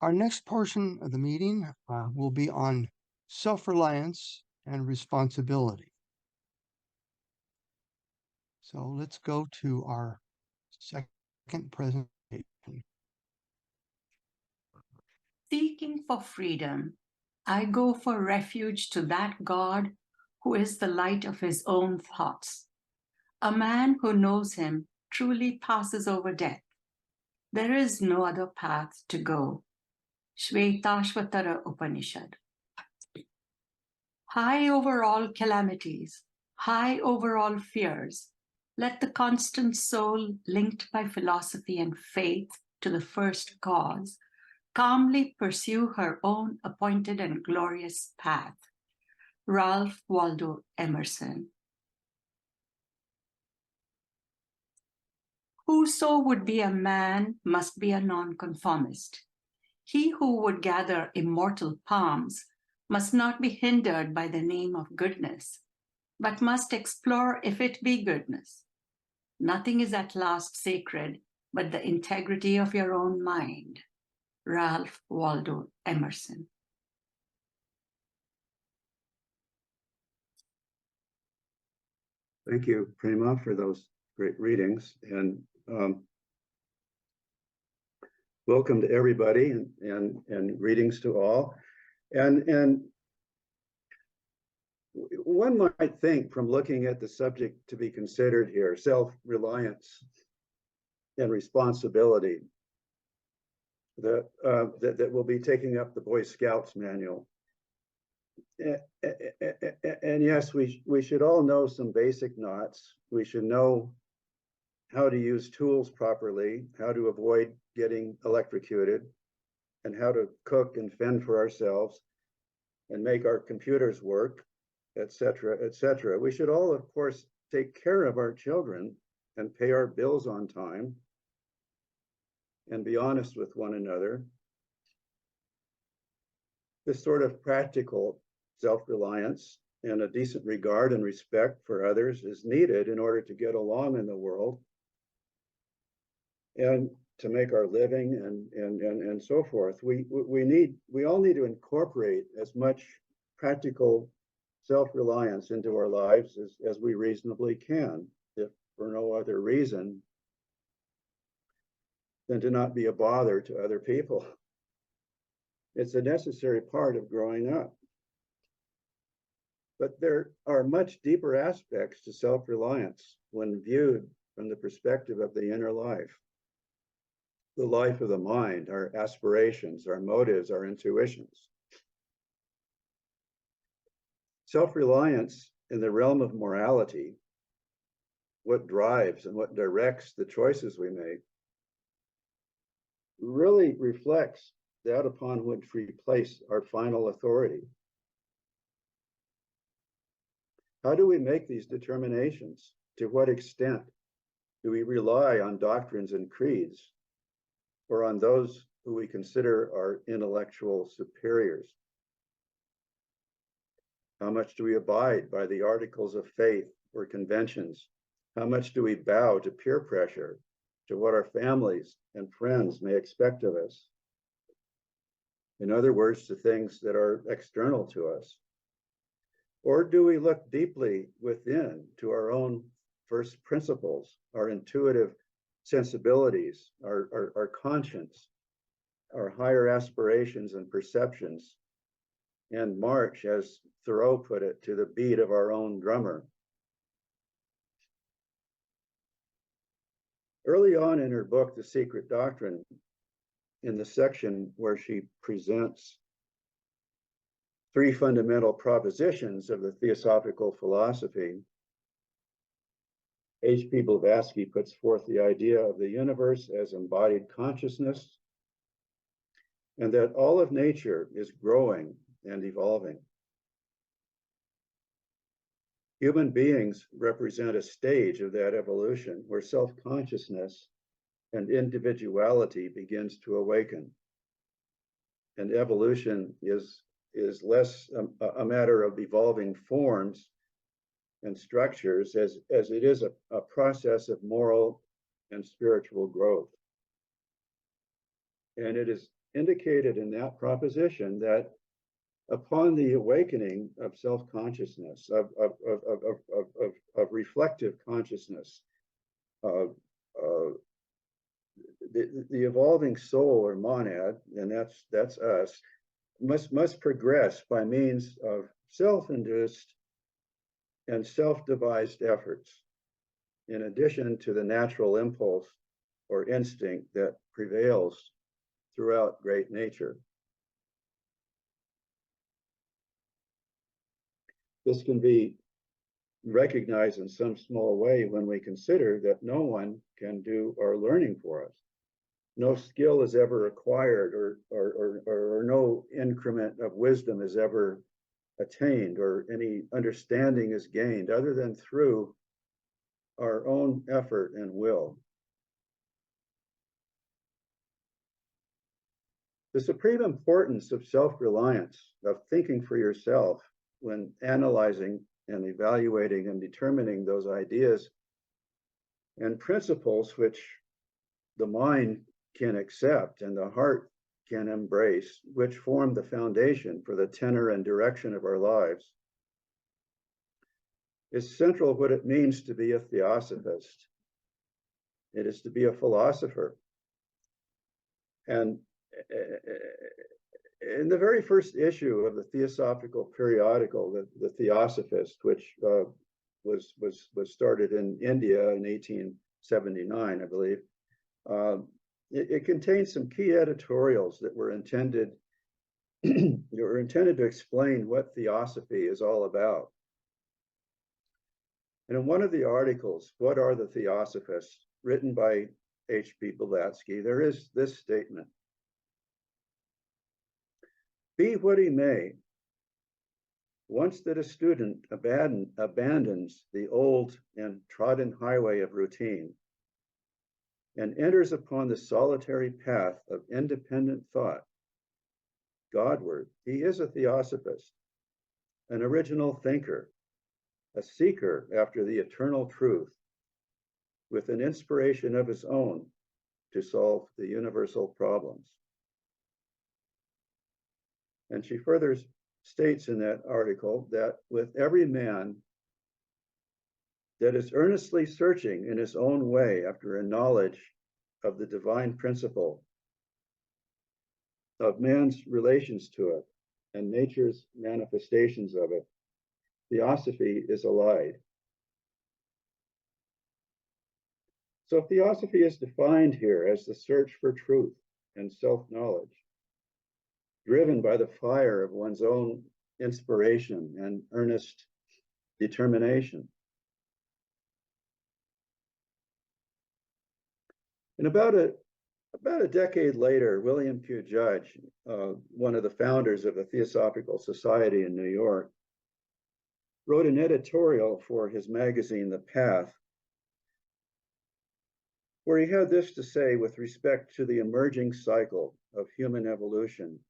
Our next portion of the meeting will be on self-reliance and responsibility. So let's go to our second presentation. Seeking for freedom, I go for refuge to that God who is the light of his own thoughts. A man who knows him truly passes over death. There is no other path to go. Shvetashvatara Upanishad. High over all calamities, high over all fears, let the constant soul linked by philosophy and faith to the first cause calmly pursue her own appointed and glorious path. Ralph Waldo Emerson. Whoso would be a man must be a nonconformist. He who would gather immortal palms must not be hindered by the name of goodness, but must explore if it be goodness. Nothing is at last sacred but the integrity of your own mind. Ralph Waldo Emerson. Thank you, Prema, for those great readings, and welcome to everybody, and greetings to all. And one might think, from looking at the subject to be considered here, self-reliance and responsibility, that will be taking up the Boy Scouts manual. And yes, we should all know some basic knots. We should know how to use tools properly, how to avoid getting electrocuted, and how to cook and fend for ourselves and make our computers work, etc., etc. We should all, of course, take care of our children and pay our bills on time and be honest with one another. This sort of practical self-reliance and a decent regard and respect for others is needed in order to get along in the world and to make our living and so forth. We all need to incorporate as much practical self-reliance into our lives as we reasonably can, if for no other reason than to not be a bother to other people. It's a necessary part of growing up. But there are much deeper aspects to self-reliance when viewed from the perspective of the inner life. The life of the mind, our aspirations, our motives, our intuitions. Self-reliance in the realm of morality, what drives and what directs the choices we make, really reflects that upon which we place our final authority. How do we make these determinations? To what extent do we rely on doctrines and creeds, or on those who we consider our intellectual superiors? How much do we abide by the articles of faith or conventions? How much do we bow to peer pressure, to what our families and friends may expect of us? In other words, to things that are external to us. Or do we look deeply within to our own first principles, our intuitive sensibilities, our conscience, our higher aspirations and perceptions, and march, as Thoreau put it, to the beat of our own drummer? Early on in her book, The Secret Doctrine, in the section where she presents three fundamental propositions of the Theosophical philosophy, H.P. Blavatsky puts forth the idea of the universe as embodied consciousness, and that all of nature is growing and evolving. Human beings represent a stage of that evolution where self-consciousness and individuality begins to awaken. And evolution is less a matter of evolving forms and structures as it is a process of moral and spiritual growth. And it is indicated in that proposition that upon the awakening of self-consciousness, of reflective consciousness, the evolving soul or monad, and that's us, must progress by means of self-induced and self-devised efforts, in addition to the natural impulse or instinct that prevails throughout great nature. This can be recognized in some small way when we consider that no one can do our learning for us. No skill is ever acquired, or no increment of wisdom is ever attained, or any understanding is gained other than through our own effort and will. The supreme importance of self-reliance, of thinking for yourself when analyzing and evaluating and determining those ideas and principles which the mind can accept and the heart can embrace, which form the foundation for the tenor and direction of our lives, is central what it means to be a theosophist. It is to be a philosopher. And in the very first issue of the Theosophical periodical, the Theosophist, which was started in India in 1879, I believe, it contains some key editorials that were intended to explain what theosophy is all about. And in one of the articles, "What are the Theosophists?" written by H.P. Blavatsky, there is this statement: "Be what he may, once that a student abandons the old and trodden highway of routine and enters upon the solitary path of independent thought, Godward, he is a theosophist, an original thinker, a seeker after the eternal truth, with an inspiration of his own to solve the universal problems." And she further states in that article that with every man that is earnestly searching in his own way after a knowledge of the divine principle, of man's relations to it, and nature's manifestations of it, theosophy is allied. So theosophy is defined here as the search for truth and self-knowledge, driven by the fire of one's own inspiration and earnest determination. And about a decade later, William Q. Judge, one of the founders of the Theosophical Society in New York, wrote an editorial for his magazine, The Path, where he had this to say with respect to the emerging cycle of human evolution,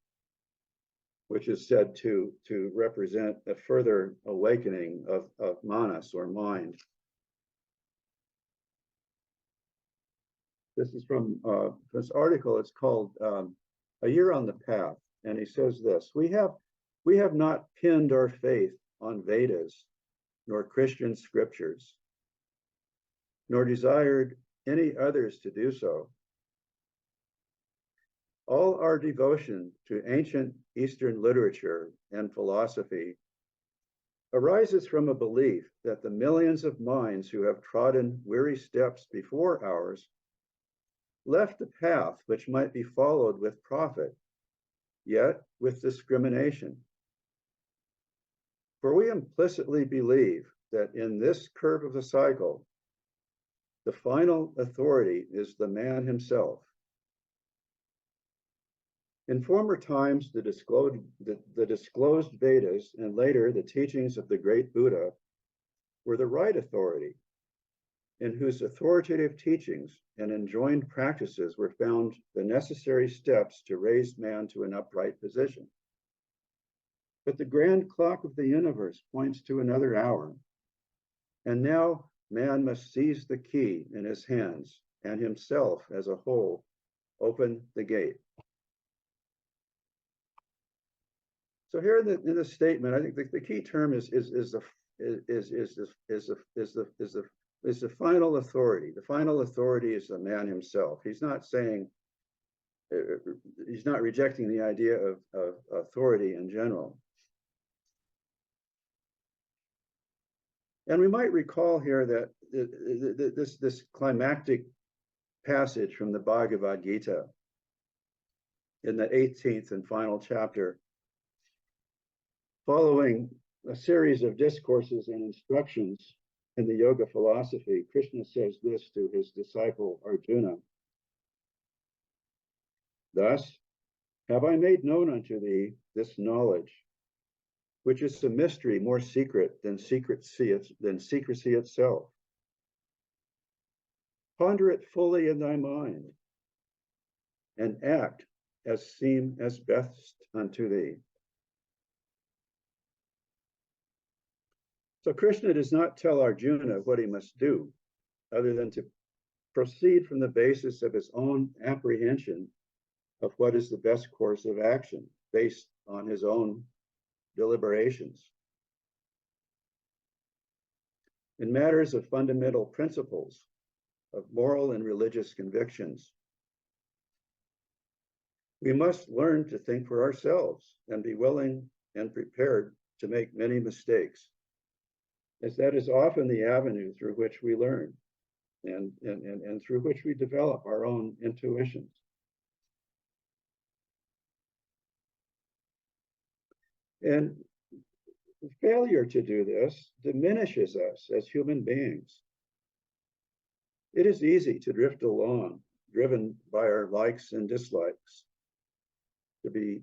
which is said to represent a further awakening of manas, or mind. This is from this article. It's called "A Year on the Path," and he says this: we have not pinned our faith on Vedas, nor Christian scriptures, nor desired any others to do so. All our devotion to ancient Eastern literature and philosophy arises from a belief that the millions of minds who have trodden weary steps before ours left a path which might be followed with profit, yet with discrimination. For we implicitly believe that in this curve of the cycle, the final authority is the man himself. In former times, the disclosed Vedas, and later the teachings of the great Buddha, were the right authority, in whose authoritative teachings and enjoined practices were found the necessary steps to raise man to an upright position. But the grand clock of the universe points to another hour, and now man must seize the key in his hands, and himself as a whole open the gate. So here in this statement, I think the key term is the final authority. The final authority is the man himself. He's not saying, he's not rejecting the idea of authority in general. And we might recall here that this climactic passage from the Bhagavad Gita in the 18th and final chapter, following a series of discourses and instructions in the yoga philosophy, Krishna says this to his disciple Arjuna: "Thus have I made known unto thee this knowledge, which is a mystery more secret than secrecy itself. Ponder it fully in thy mind, and act as seem as best unto thee." So Krishna does not tell Arjuna what he must do, other than to proceed from the basis of his own apprehension of what is the best course of action, based on his own deliberations. In matters of fundamental principles, of moral and religious convictions, we must learn to think for ourselves and be willing and prepared to make many mistakes, as that is often the avenue through which we learn and through which we develop our own intuitions. And failure to do this diminishes us as human beings. It is easy to drift along, driven by our likes and dislikes, to be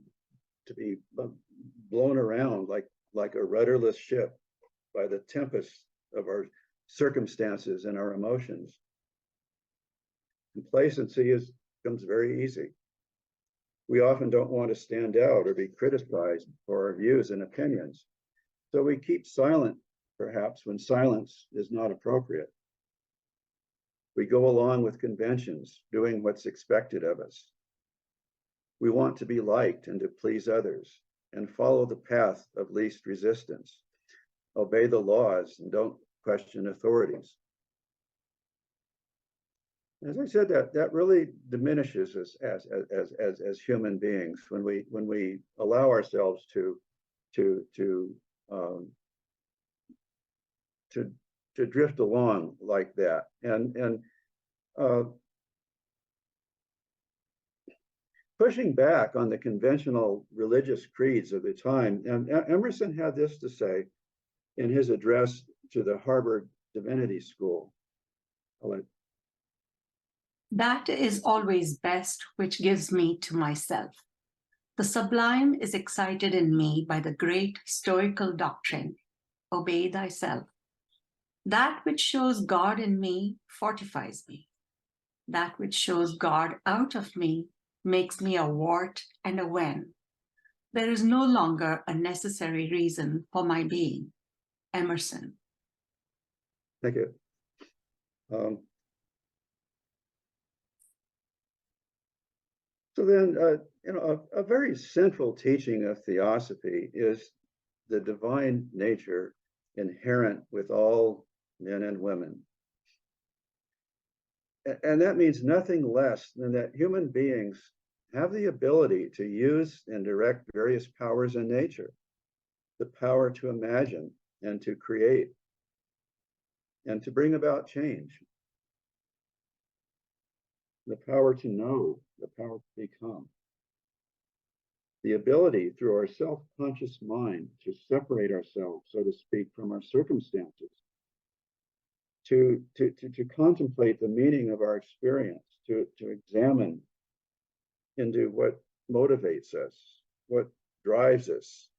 blown around like a rudderless ship by the tempest of our circumstances and our emotions. Complacency becomes very easy. We often don't want to stand out or be criticized for our views and opinions. So we keep silent, perhaps, when silence is not appropriate. We go along with conventions, doing what's expected of us. We want to be liked and to please others, and follow the path of least resistance. Obey the laws and don't question authorities. As I said, that really diminishes us as human beings when we allow ourselves to drift along like that, and pushing back on the conventional religious creeds of the time. And Emerson had this to say in his address to the Harvard Divinity School. That is always best which gives me to myself. The sublime is excited in me by the great stoical doctrine, obey thyself. That which shows God in me fortifies me. That which shows God out of me makes me a wart and a wen. There is no longer a necessary reason for my being. Emerson. Thank you. So then, a very central teaching of Theosophy is the divine nature inherent with all men and women. And that means nothing less than that human beings have the ability to use and direct various powers in nature, the power to imagine and to create and to bring about change, the power to know, the power to become, the ability through our self-conscious mind to separate ourselves, so to speak, from our circumstances, to contemplate the meaning of our experience, to examine into what motivates us, what drives us,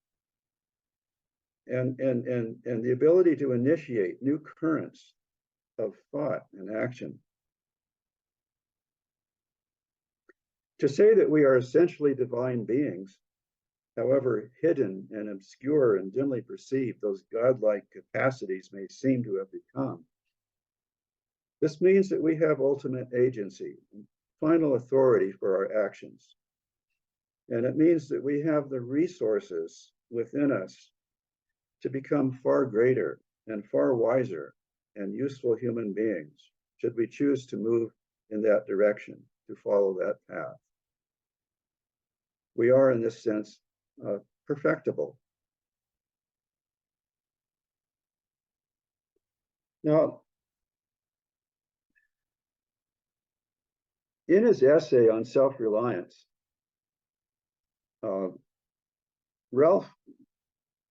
and the ability to initiate new currents of thought and action. To say that we are essentially divine beings, however hidden and obscure and dimly perceived those godlike capacities may seem to have become, this means that we have ultimate agency and final authority for our actions. And it means that we have the resources within us to become far greater and far wiser and useful human beings, should we choose to move in that direction, to follow that path. We are, in this sense, perfectible. Now, in his essay on self-reliance, Ralph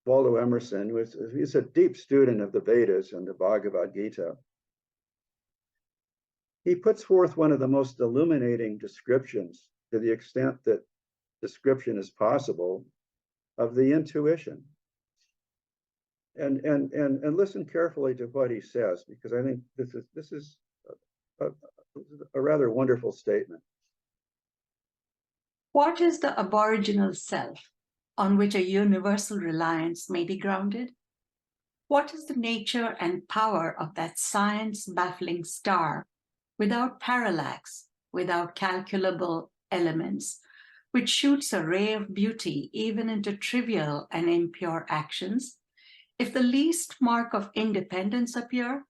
Waldo Emerson, he's a deep student of the Vedas and the Bhagavad Gita. He puts forth one of the most illuminating descriptions, to the extent that description is possible, of the intuition. And listen carefully to what he says, because I think this is a rather wonderful statement. What is the aboriginal self on which a universal reliance may be grounded? What is the nature and power of that science-baffling star, without parallax, without calculable elements, which shoots a ray of beauty even into trivial and impure actions? If the least mark of independence appear,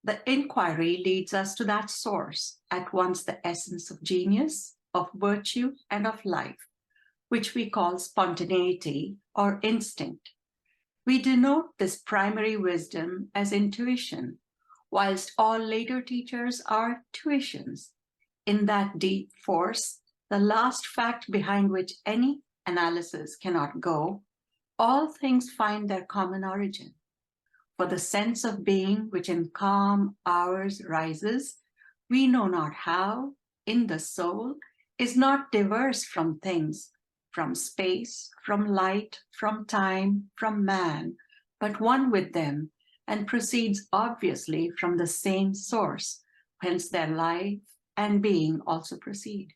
the inquiry leads us to that source, at once the essence of genius, of virtue, and of life, which we call spontaneity or instinct. We denote this primary wisdom as intuition, whilst all later teachers are tuitions. In that deep force, the last fact behind which any analysis cannot go, all things find their common origin. For the sense of being which in calm hours rises, we know not how, in the soul, is not diverse from things, from space, from light, from time, from man, but one with them, and proceeds obviously from the same source, whence their life and being also proceed.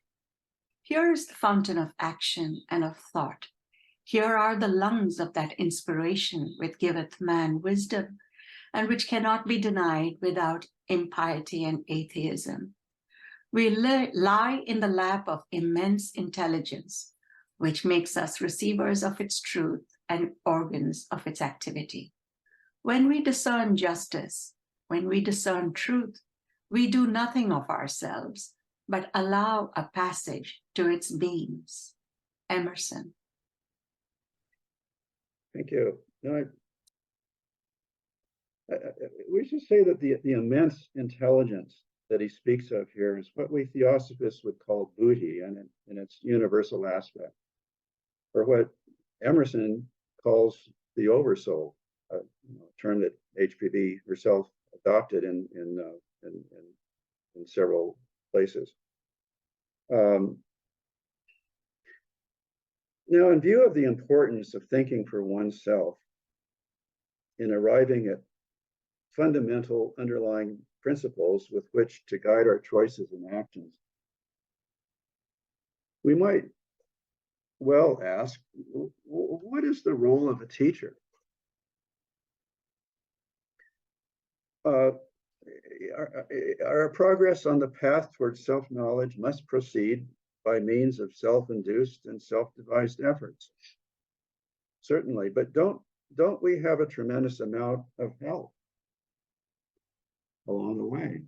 Here is the fountain of action and of thought. Here are the lungs of that inspiration which giveth man wisdom, and which cannot be denied without impiety and atheism. We lie in the lap of immense intelligence, which makes us receivers of its truth and organs of its activity. When we discern justice, when we discern truth, we do nothing of ourselves, but allow a passage to its beams. Emerson. Thank you. No, we should say that the immense intelligence that he speaks of here is what we Theosophists would call buddhi, and in its universal aspect, or what Emerson calls the oversoul, a term that HPB herself adopted in several places. Now, in view of the importance of thinking for oneself in arriving at fundamental underlying principles with which to guide our choices and actions, we might well ask, what is the role of a teacher? Our progress on the path towards self-knowledge must proceed by means of self-induced and self-devised efforts. Certainly, but don't we have a tremendous amount of help along the way?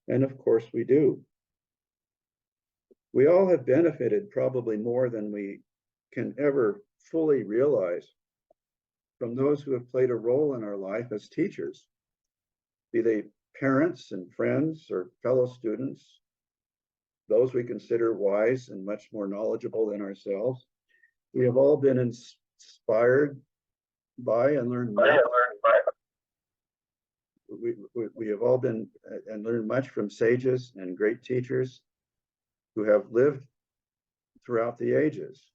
And of course we do. We all have benefited probably more than we can ever fully realize from those who have played a role in our life as teachers, be they parents and friends or fellow students, those we consider wise and much more knowledgeable than ourselves. We have all been inspired by and learned much. We have all been and learned much from sages and great teachers who have lived throughout the ages.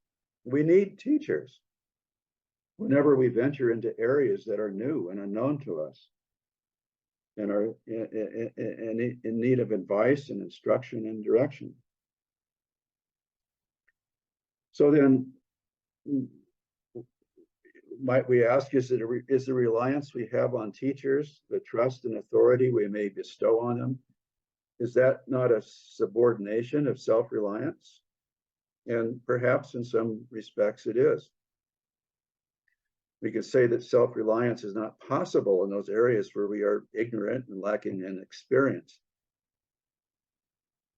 We need teachers whenever we venture into areas that are new and unknown to us, and are in need of advice and instruction and direction. So then, might we ask, is the reliance we have on teachers, the trust and authority we may bestow on them, is that not a subordination of self-reliance? and perhaps in some respects it is. We could say that self-reliance is not possible in those areas where we are ignorant and lacking in experience.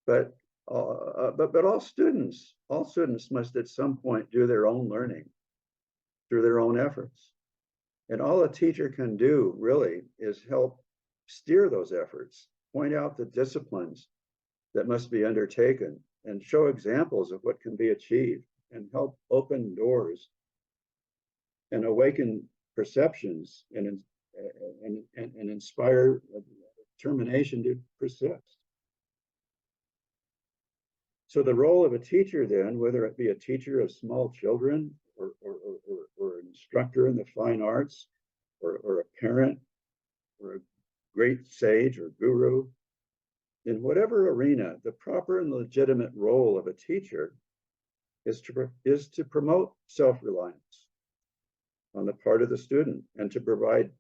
But all students must at some point do their own learning through their own efforts. And all a teacher can do really is help steer those efforts, point out the disciplines that must be undertaken, and show examples of what can be achieved, and help open doors and awaken perceptions and inspire determination to persist. So the role of a teacher then, whether it be a teacher of small children or an instructor in the fine arts, or a parent, or a great sage or guru, in whatever arena, the proper and legitimate role of a teacher is to promote self-reliance on the part of the student, and to provide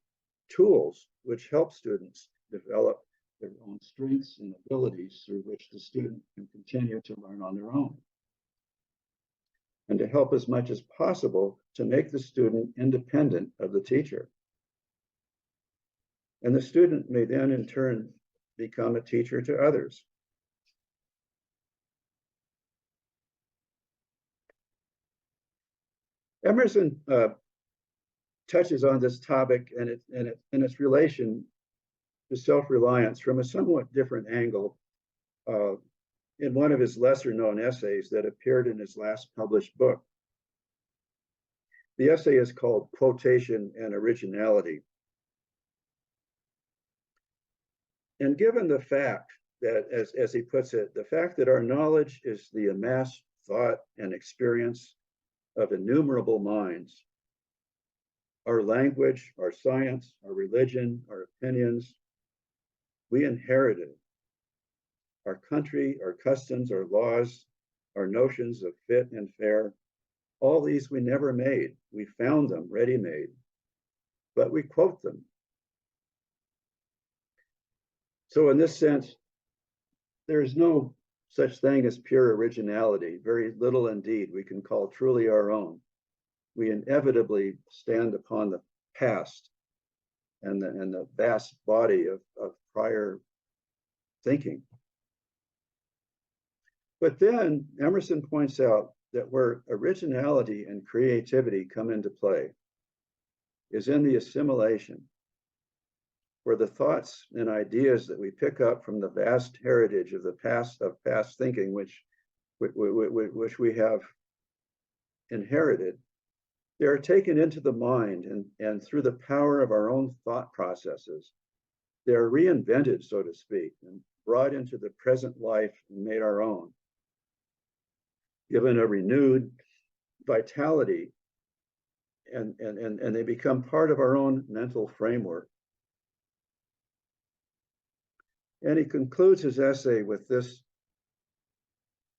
tools which help students develop their own strengths and abilities through which the student can continue to learn on their own, and to help as much as possible to make the student independent of the teacher. And the student may then in turn become a teacher to others. Emerson touches on this topic and its relation to self-reliance from a somewhat different angle in one of his lesser known essays that appeared in his last published book. The essay is called Quotation and Originality. And given the fact that, as he puts it, the fact that our knowledge is the amassed thought and experience of innumerable minds, our language, our science, our religion, our opinions, we inherited. Our country, our customs, our laws, our notions of fit and fair, all these we never made. We found them ready-made, but we quote them. So in this sense, there is no such thing as pure originality, very little indeed we can call truly our own. We inevitably stand upon the past and the vast body of prior thinking. But then Emerson points out that where originality and creativity come into play is in the assimilation, where the thoughts and ideas that we pick up from the vast heritage of the past thinking, which we have inherited, they are taken into the mind, and through the power of our own thought processes, they are reinvented, so to speak, and brought into the present life and made our own, given a renewed vitality, and they become part of our own mental framework. And he concludes his essay with this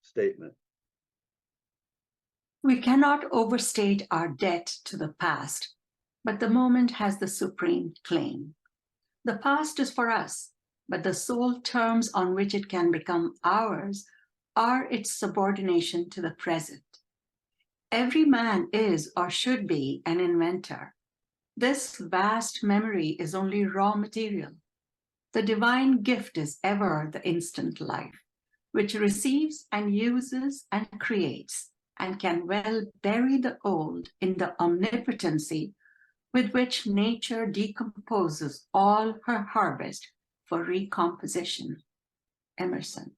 statement. We cannot overstate our debt to the past, but the moment has the supreme claim. The past is for us, but the sole terms on which it can become ours are its subordination to the present. Every man is or should be an inventor. This vast memory is only raw material. The divine gift is ever the instant life, which receives and uses and creates, and can well bury the old in the omnipotency with which nature decomposes all her harvest for recomposition. Emerson.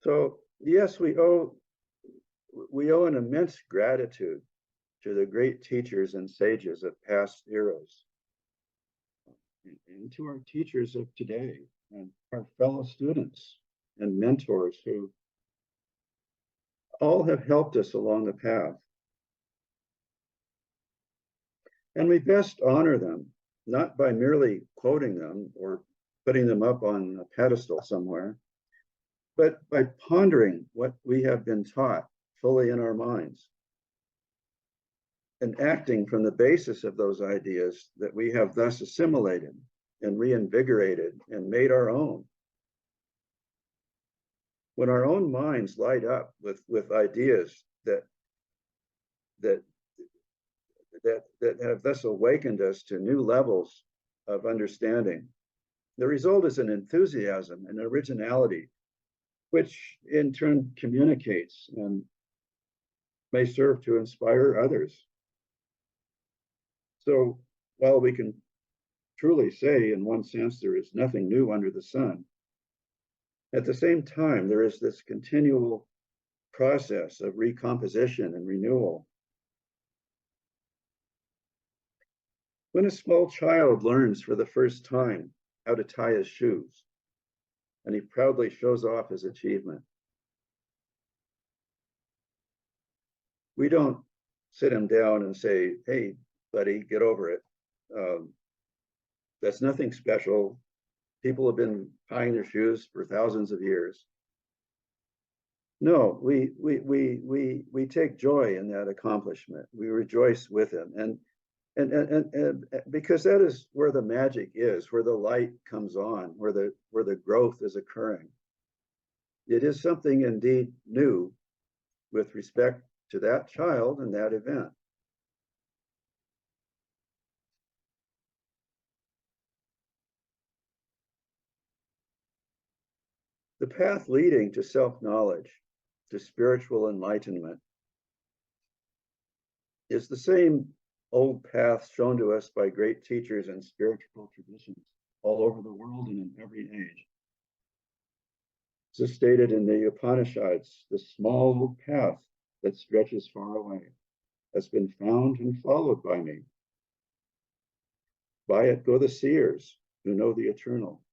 So yes, we owe an immense gratitude to the great teachers and sages of past eras, and to our teachers of today, and our fellow students and mentors who all have helped us along the path. And we best honor them, not by merely quoting them or putting them up on a pedestal somewhere, but by pondering what we have been taught fully in our minds, and acting from the basis of those ideas that we have thus assimilated and reinvigorated and made our own. when our own minds light up with ideas that have thus awakened us to new levels of understanding, the result is an enthusiasm and originality, which in turn communicates and may serve to inspire others. So while we can truly say, in one sense, there is nothing new under the sun, at the same time, there is this continual process of recomposition and renewal. When a small child learns for the first time how to tie his shoes, and he proudly shows off his achievement, we don't sit him down and say, hey, buddy, get over it. That's nothing special. People have been tying their shoes for thousands of years. No, we take joy in that accomplishment. We rejoice with him, and because that is where the magic is, where the light comes on, where the growth is occurring. It is something indeed new with respect to that child and that event. The path leading to self-knowledge, to spiritual enlightenment, is the same old path shown to us by great teachers and spiritual traditions all over the world and in every age. As stated in the Upanishads, the small path that stretches far away has been found and followed by me. By it go the seers who know the eternal,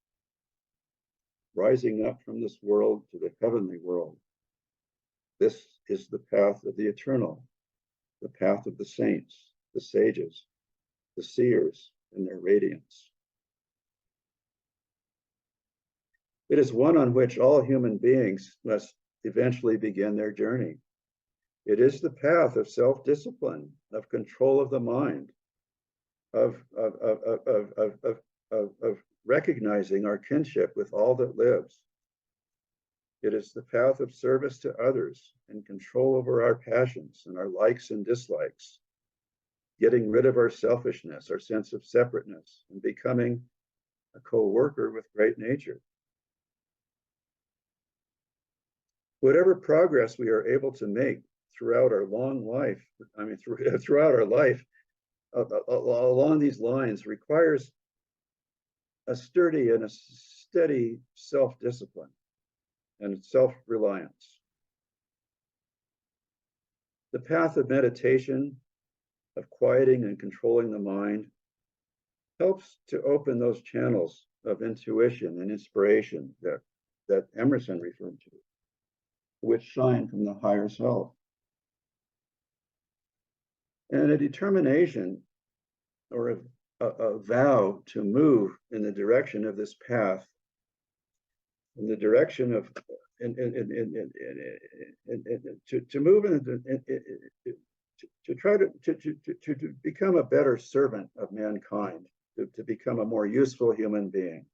rising up from this world to the heavenly world. This is the path of the eternal, the path of the saints, the sages, the seers in their radiance. It is one on which all human beings must eventually begin their journey. It is the path of self-discipline, of control of the mind, of recognizing our kinship with all that lives. It is the path of service to others and control over our passions and our likes and dislikes, getting rid of our selfishness, our sense of separateness, and becoming a co-worker with great nature. Whatever progress we are able to make throughout our long life, throughout our life, along these lines requires a sturdy and a steady self-discipline and self-reliance. The path of meditation, of quieting and controlling the mind, helps to open those channels of intuition and inspiration that Emerson referred to, which shine from the higher self. And a determination or a vow to move in the direction of this path, in the direction of to move to try to become a better servant of mankind, to become a more useful human being.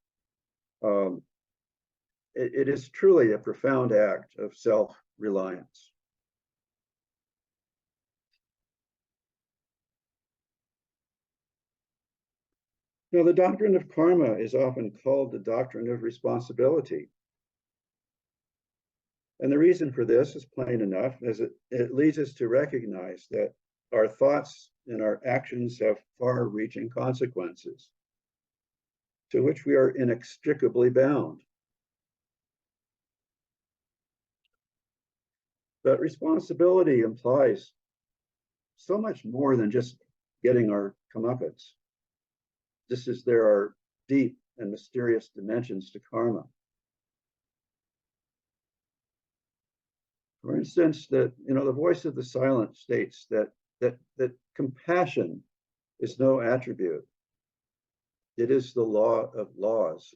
It is truly a profound act of self-reliance. Now, the doctrine of karma is often called the doctrine of responsibility. And the reason for this is plain enough, as it leads us to recognize that our thoughts and our actions have far-reaching consequences to which we are inextricably bound. But responsibility implies so much more than just getting our comeuppance. There are deep and mysterious dimensions to karma. For instance, the voice of the silent states that compassion is no attribute. It is the law of laws.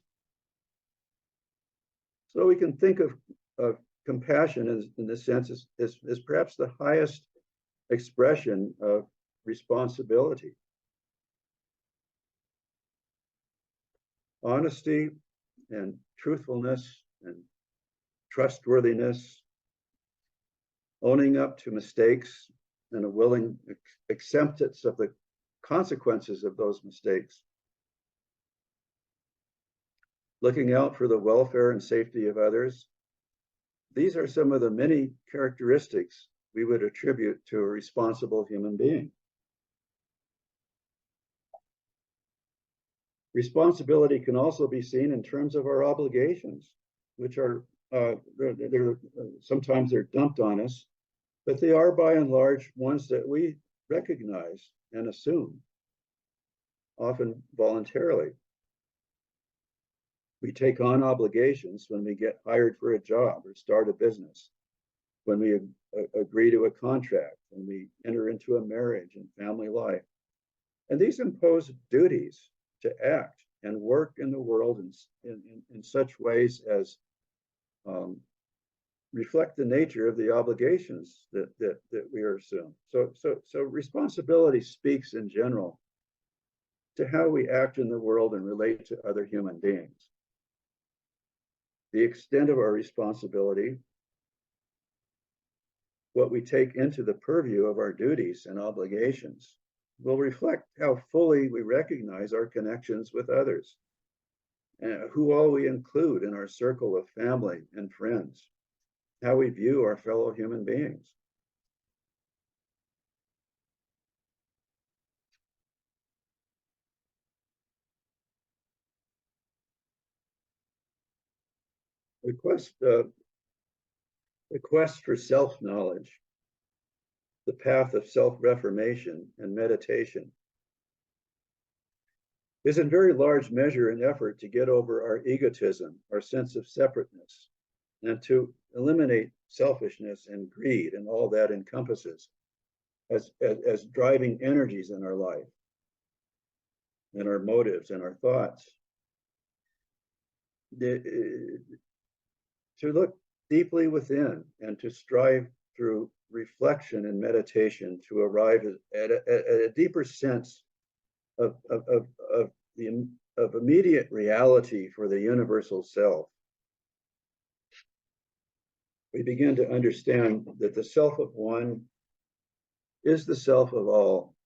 So we can think of compassion in this sense as perhaps the highest expression of responsibility. Honesty and truthfulness and trustworthiness, owning up to mistakes, and a willing acceptance of the consequences of those mistakes, looking out for the welfare and safety of others. These are some of the many characteristics we would attribute to a responsible human being. Responsibility can also be seen in terms of our obligations, which are sometimes they're dumped on us, but they are by and large ones that we recognize and assume, often voluntarily. We take on obligations when we get hired for a job or start a business, when we agree to a contract, when we enter into a marriage and family life. And these impose duties to act and work in the world in such ways as reflect the nature of the obligations that we are assumed. So responsibility speaks in general to how we act in the world and relate to other human beings. The extent of our responsibility, what we take into the purview of our duties and obligations, will reflect how fully we recognize our connections with others, and who all we include in our circle of family and friends, how we view our fellow human beings. The quest for self-knowledge, the path of self-reformation and meditation, is in very large measure an effort to get over our egotism, our sense of separateness, and to eliminate selfishness and greed and all that encompasses as driving energies in our life, and our motives and our thoughts. To look deeply within and to strive through reflection and meditation to arrive at a deeper sense of immediate reality for the universal self. We begin to understand that the self of one is the self of all,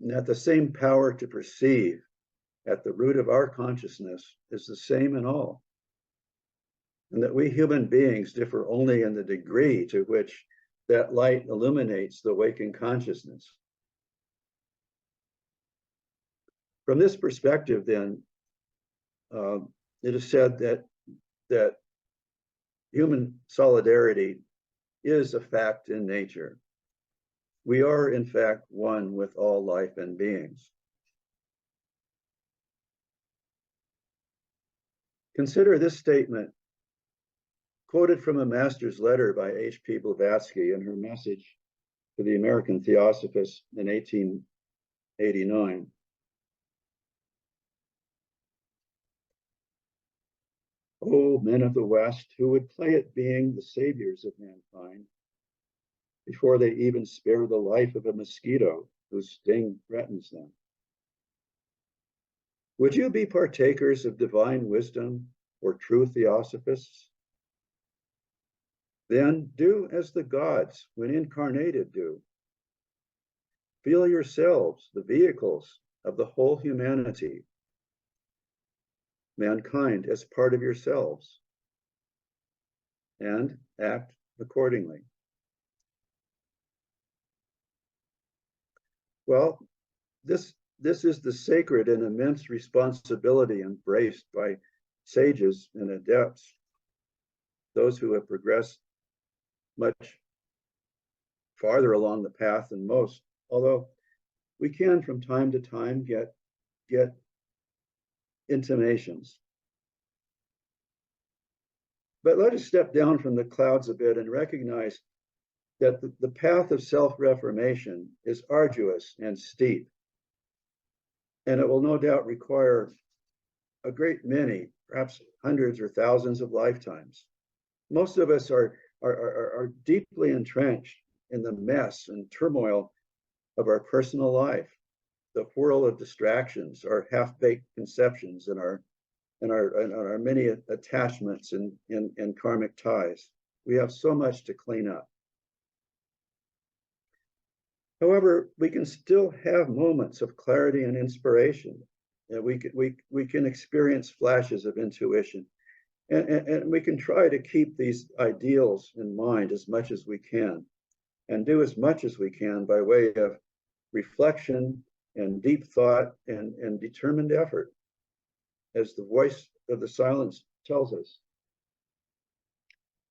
and that the same power to perceive at the root of our consciousness is the same in all, and that we human beings differ only in the degree to which that light illuminates the waking consciousness. From this perspective, then, it is said that human solidarity is a fact in nature. We are, in fact, one with all life and beings. Consider this statement, quoted from a master's letter by H.P. Blavatsky in her message to the American Theosophists in 1889. O men of the West, who would play at being the saviors of mankind before they even spare the life of a mosquito whose sting threatens them. Would you be partakers of divine wisdom or true theosophists? Then do as the gods, when incarnated, do. Feel yourselves the vehicles of the whole humanity, mankind as part of yourselves, and act accordingly. Well, this is the sacred and immense responsibility embraced by sages and adepts, those who have progressed much farther along the path than most, although we can from time to time get intimations. But let us step down from the clouds a bit and recognize that the path of self-reformation is arduous and steep, and it will no doubt require a great many, perhaps hundreds or thousands of lifetimes. Most of us are deeply entrenched in the mess and turmoil of our personal life, the whirl of distractions, our half-baked conceptions, and our and our many attachments and karmic ties. We have so much to clean up. However, we can still have moments of clarity and inspiration. We can experience flashes of intuition, and we can try to keep these ideals in mind as much as we can, and do as much as we can by way of reflection and deep thought and determined effort, as the voice of the silence tells us.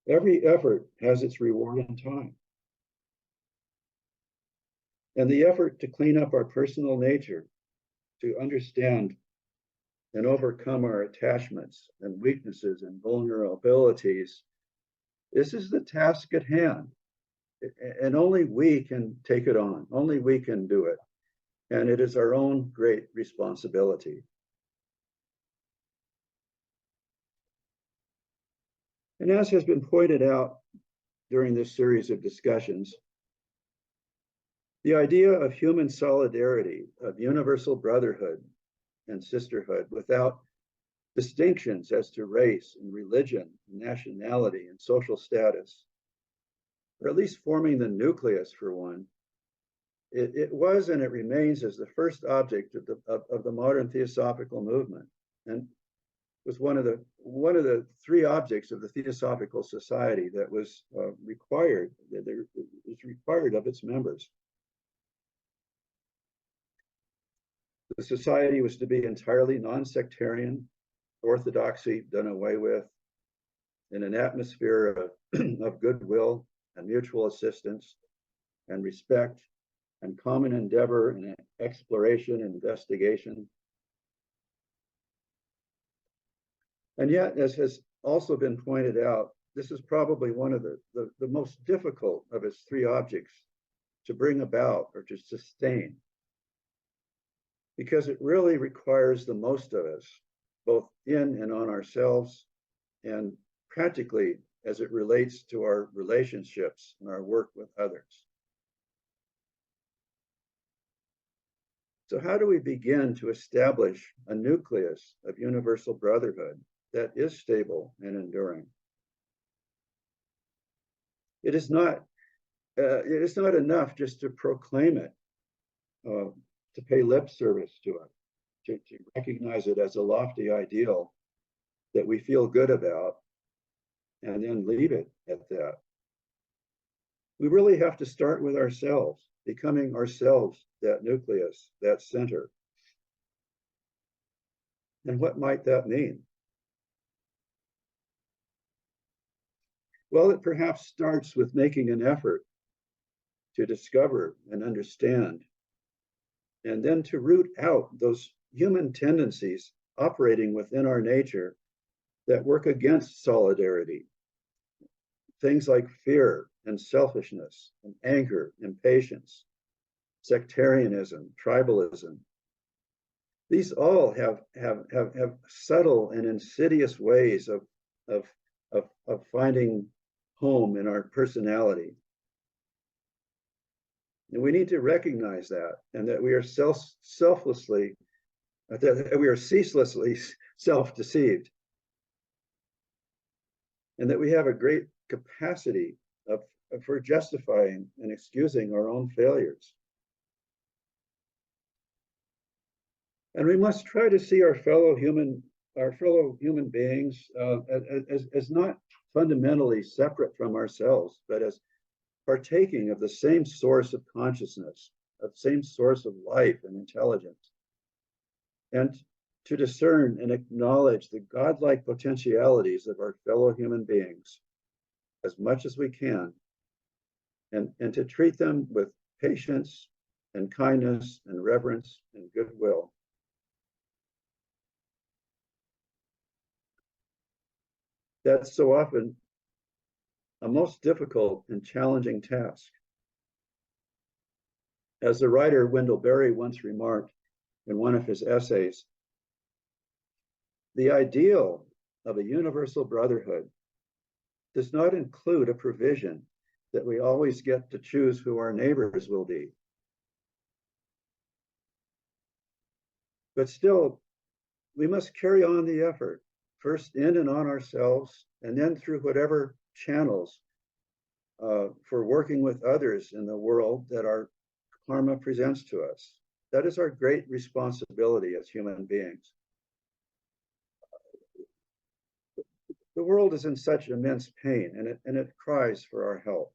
Every effort has its reward in time. And the effort to clean up our personal nature, to understand and overcome our attachments and weaknesses and vulnerabilities, this is the task at hand. And only we can take it on. Only we can do it. And it is our own great responsibility. And as has been pointed out during this series of discussions, the idea of human solidarity, of universal brotherhood and sisterhood without distinctions as to race and religion, nationality and social status, or at least forming the nucleus for one, it was and it remains as the first object of the modern theosophical movement, and was one of the three objects of the Theosophical Society that was required of its members. The society was to be entirely non-sectarian, orthodoxy done away with, in an atmosphere of goodwill and mutual assistance and respect and common endeavor and exploration and investigation. And yet, as has also been pointed out, this is probably one of the most difficult of its three objects to bring about or to sustain, because it really requires the most of us, both in and on ourselves, and practically as it relates to our relationships and our work with others. So how do we begin to establish a nucleus of universal brotherhood that is stable and enduring? It is not enough just to proclaim it, to pay lip service to it, to recognize it as a lofty ideal that we feel good about, and then leave it at that. We really have to start with ourselves, becoming ourselves that nucleus, that center. And what might that mean? Well, it perhaps starts with making an effort to discover and understand, and then to root out those human tendencies operating within our nature that work against solidarity. Things like fear and selfishness and anger, impatience, sectarianism, tribalism. These all have subtle and insidious ways of finding home in our personality. And we need to recognize that, and that we are ceaselessly self-deceived, and that we have a great capacity for justifying and excusing our own failures. And we must try to see our fellow human beings as not fundamentally separate from ourselves, but as partaking of the same source of consciousness, of the same source of life and intelligence, and to discern and acknowledge the godlike potentialities of our fellow human beings as much as we can, and to treat them with patience and kindness and reverence and goodwill. That's so often a most difficult and challenging task. As the writer Wendell Berry once remarked in one of his essays, the ideal of a universal brotherhood does not include a provision that we always get to choose who our neighbors will be. But still, we must carry on the effort, first in and on ourselves, and then through whatever channels for working with others in the world that our karma presents to us. That is our great responsibility as human beings. The world is in such immense pain, and it cries for our help.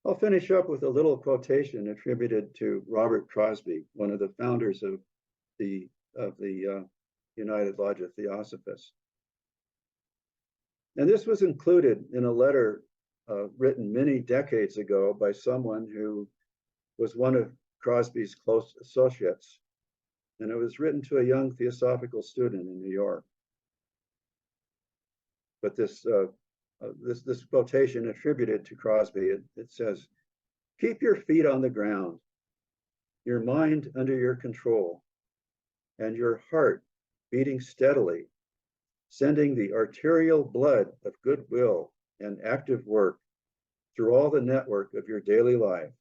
I'll finish up with a little quotation attributed to Robert Crosby, one of the founders of the United Lodge of Theosophists. And this was included in a letter written many decades ago by someone who was one of Crosby's close associates. And it was written to a young Theosophical student in New York. But this quotation attributed to Crosby, it says, "Keep your feet on the ground, your mind under your control, and your heart beating steadily, sending the arterial blood of goodwill and active work through all the network of your daily life.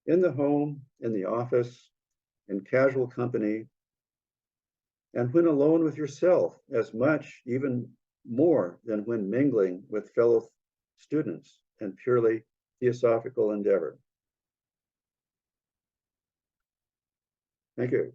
In the home, in the office, in casual company, and when alone with yourself, as much, even more than when mingling with fellow students and purely theosophical endeavor." Thank you.